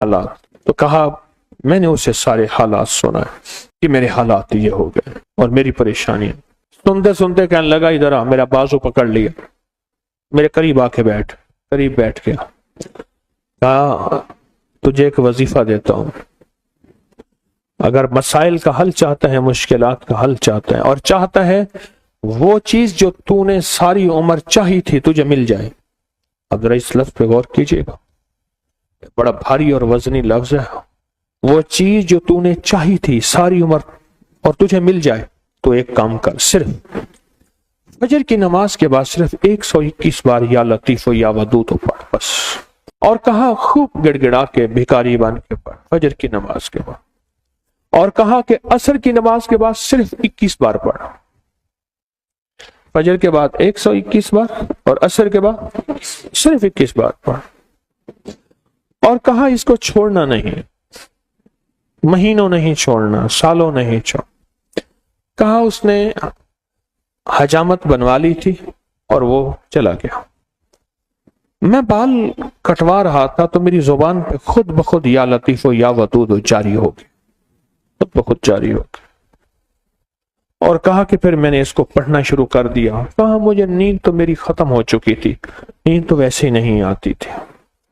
हालात। तो कहा मैंने उसे सारे हालात सुनाए कि मेरे हालात ये हो गए और मेरी परेशानी। सुनते सुनते कहने लगा इधर आ, मेरा बाजू पकड़ लिया, मेरे करीब आके बैठ। करीब बैठ गया, कहा तुझे एक वजीफा देता हूं, अगर मसाइल का हल चाहता है, मुश्किलात का हल चाहता है और चाहता है वो चीज जो तूने सारी उम्र चाही थी तुझे मिल जाए। अब जरा इस लफ्ज पे गौर कीजिएगा, बड़ा भारी और वजनी लफ्ज है। वो चीज जो तूने चाही थी सारी उम्र और तुझे मिल जाए, तो एक काम कर, सिर्फ फजर की नमाज के बाद सिर्फ 121 बार या लतीफ या वदूद पढ़ बस। और कहा खूब गिड़गिड़ा के भिखारी बन के पढ़ फजर की नमाज के बाद। और कहा कि असर की नमाज के बाद सिर्फ 21 बार पढ़, फजर के बाद 121 बार और असर के बाद सिर्फ 21 बार पढ़। और कहा इसको छोड़ना नहीं, महीनों नहीं छोड़ना, सालों नहीं छोड़। कहा उसने हजामत बनवा ली थी और वो चला गया। मैं बाल कटवा रहा था तो मेरी जुबान पे खुद ब खुद या लतीफ या वदूद जारी हो गई, खुद ब खुद जारी हो गई। और कहा कि फिर मैंने इसको पढ़ना शुरू कर दिया। कहा मुझे नींद तो मेरी खत्म हो चुकी थी, नींद तो वैसे ही नहीं आती थी,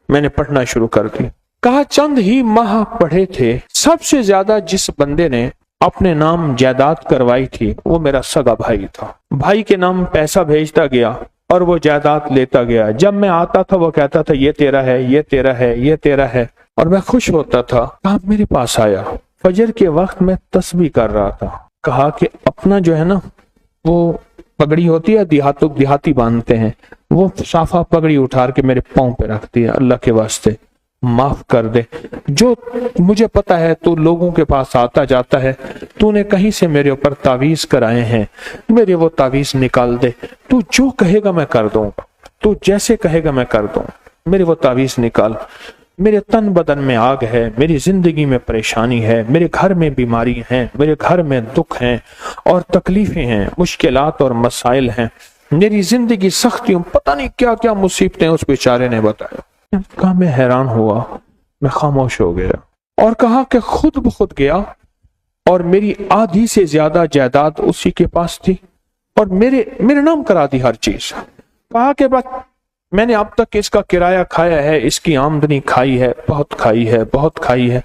मैंने पढ़ना शुरू कर दिया। कहा चंद ही माह पढ़े थे, सबसे ज्यादा जिस बंदे ने अपने नाम जायदाद करवाई थी वो मेरा सगा भाई था। भाई के नाम पैसा भेजता गया और वो जायदाद लेता गया। जब मैं आता था वो कहता था ये तेरा है, ये तेरा है, ये तेरा है, और मैं खुश होता था। कहा मेरे पास आया, फजर के वक्त मैं तस्बीह कर रहा था। कहा कि अपना जो है ना वो पगड़ी होती है, देहाती बांधते हैं, वो साफा पगड़ी उठा के मेरे पांव पे रख दिया। अल्लाह के वास्ते माफ कर दे, जो मुझे पता है तू लोगों के पास आता जाता है, तूने कहीं से मेरे ऊपर तावीज कराए हैं, मेरे वो तावीज निकाल दे। तू जो कहेगा मैं कर दूं, तू जैसे कहेगा मैं कर दूं, मेरे वो तावीज निकाल। मेरे तन बदन में आग है, मेरी जिंदगी में परेशानी है, मेरे घर में बीमारी है, मेरे घर में दुख हैं और तकलीफें हैं, मुश्किलात और मसाइल हैं, मेरी जिंदगी सख्तियों, पता नहीं क्या क्या मुसीबतें उस बेचारे ने बताया। कहा मैं हैरान हुआ, मैं खामोश हो गया। और कहा कि खुद ब खुद गया और मेरी आधी से ज्यादा जायदाद उसी के पास थी और मेरे नाम करा दी हर चीज। कहा कि बस मैंने अब तक इसका किराया खाया है, इसकी आमदनी खाई है, बहुत खाई है, बहुत खाई है।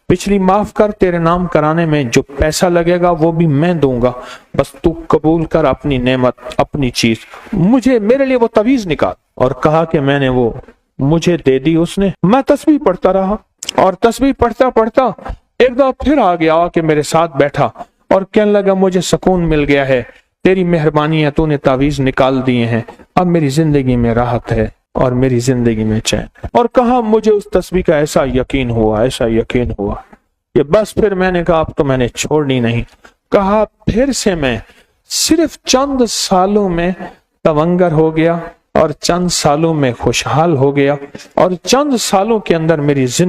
पिछली माफ कर, तेरे नाम कराने में जो पैसा लगेगा वो भी मैं दूंगा, बस तू कबूल कर अपनी नेमत, अपनी चीज, मुझे मेरे लिए वो तवीज निकाल। और कहा कि मैंने वो मुझे दे दी उसने। मैं तस्बीह पढ़ता रहा और तस्बीह पढ़ता पढ़ता एक दफा फिर आ गया कि मेरे साथ बैठा और कहने लगा मुझे सुकून मिल गया है, तेरी मेहरबानी है, तूने तावीज निकाल दिए हैं, अब मेरी जिंदगी में राहत है और मेरी जिंदगी में चैन। और कहा मुझे उस तस्बीह का ऐसा यकीन हुआ, ऐसा यकीन हुआ कि बस फिर मैंने कहा अब तो मैंने छोड़नी नहीं। कहा फिर से मैं सिर्फ चंद सालों में तवंगर हो गया और चंद सालों में खुशहाल हो गया और चंद सालों के अंदर मेरी जिंदगी